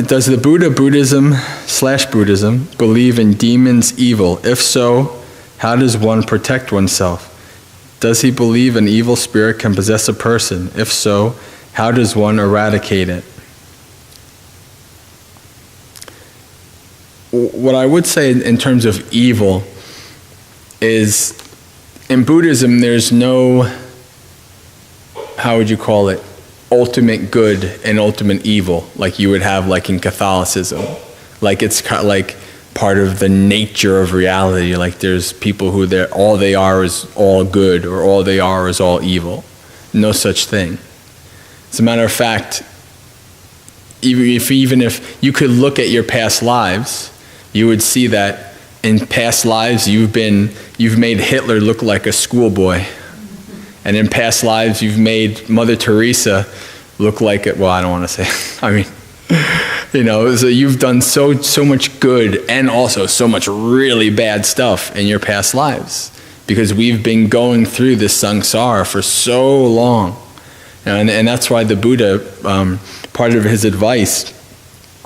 does the Buddhism believe in demons evil? If so, how does one protect oneself? Does he believe an evil spirit can possess a person? If so, how does one eradicate it? What I would say in terms of evil is, in Buddhism, there's no, how would you call it, ultimate good and ultimate evil, like you would have like in Catholicism. Like it's kind of like part of the nature of reality. Like there's people who all they are is all good, or all they are is all evil. No such thing. As a matter of fact, even if you could look at your past lives, you would see that in past lives you've made Hitler look like a schoolboy. And in past lives, you've made Mother Teresa look like it. Well, I don't want to say. I mean, so you've done so much good and also so much really bad stuff in your past lives, because we've been going through this samsara for so long, and that's why the Buddha, part of his advice,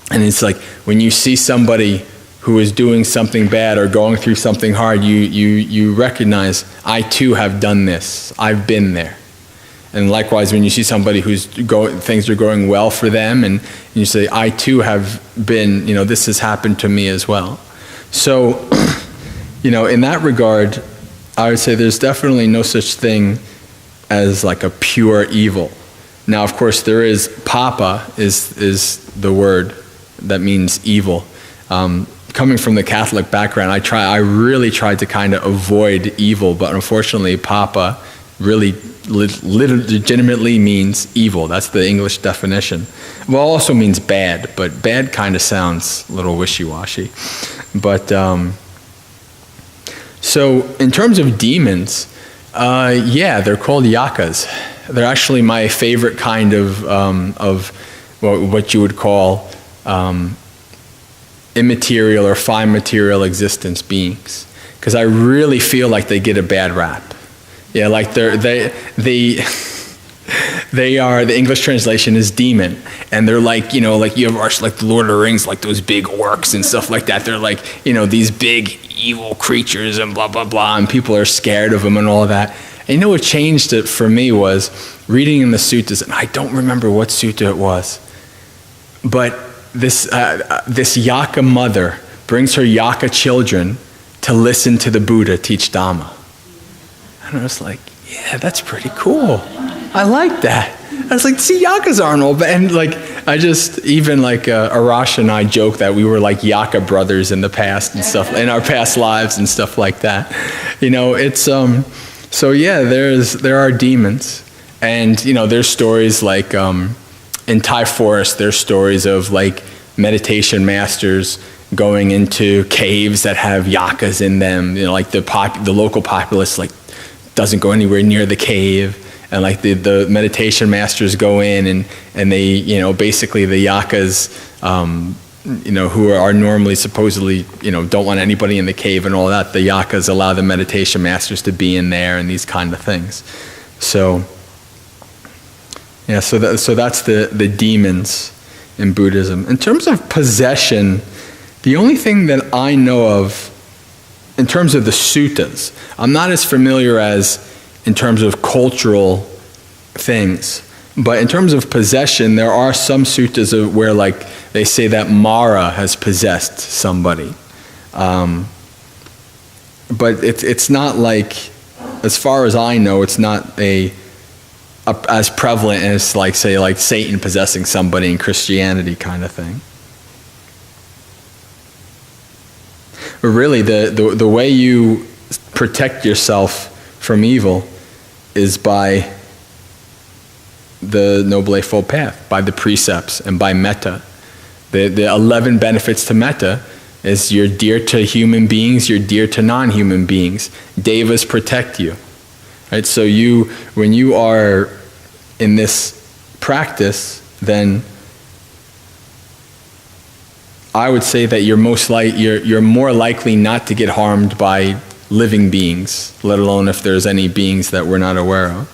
and it's like when you see somebody who is doing something bad or going through something hard, you recognize, I too have done this. I've been there. And likewise, when you see somebody things are going well for them, and you say, I too have been, this has happened to me as well. So, in that regard, I would say there's definitely no such thing as like a pure evil. Now, of course, there is, papa is the word that means evil. Coming from the Catholic background, I really tried to kind of avoid evil, but unfortunately, papa really legitimately means evil. That's the English definition. Well, it also means bad, but bad kind of sounds a little wishy-washy. But so in terms of demons, they're called yakas. They're actually my favorite kind of what you would call immaterial or fine material existence beings, because I really feel like they get a bad rap. Yeah, like they are, the English translation is demon, and they're like, like you have like the Lord of the Rings, like those big orcs and stuff like that. They're like, these big evil creatures and blah blah blah, and people are scared of them and all of that. And what changed it for me was reading in the suttas, and I don't remember what sutta it was, but this yaka mother brings her yaka children to listen to the Buddha teach Dhamma. And I was like, yeah, that's pretty cool. I like that. I was like, see, yakas aren't all bad. And like, Arash and I joke that we were like yaka brothers in the past and stuff, in our past lives and stuff like that. It's, so yeah, there are demons. And, there's stories like, in Thai forest, there's stories of like meditation masters going into caves that have yakas in them. Like the local populace like doesn't go anywhere near the cave, and like the meditation masters go in and they basically the yakas who are normally supposedly don't want anybody in the cave and all that. The yakas allow the meditation masters to be in there and these kind of things. So. Yeah, so that's the demons in Buddhism. In terms of possession, the only thing that I know of, in terms of the suttas, I'm not as familiar as in terms of cultural things, but in terms of possession, there are some suttas where like they say that Mara has possessed somebody. But it's not like, as far as I know, it's not as prevalent as like say like Satan possessing somebody in Christianity kind of thing. But really the way you protect yourself from evil is by the Noble Eightfold Path, by the precepts and by metta. The 11 benefits to metta is you're dear to human beings, you're dear to non-human beings. Devas protect you. Right? So when you are in this practice, then I would say that you're more likely not to get harmed by living beings, let alone if there's any beings that we're not aware of.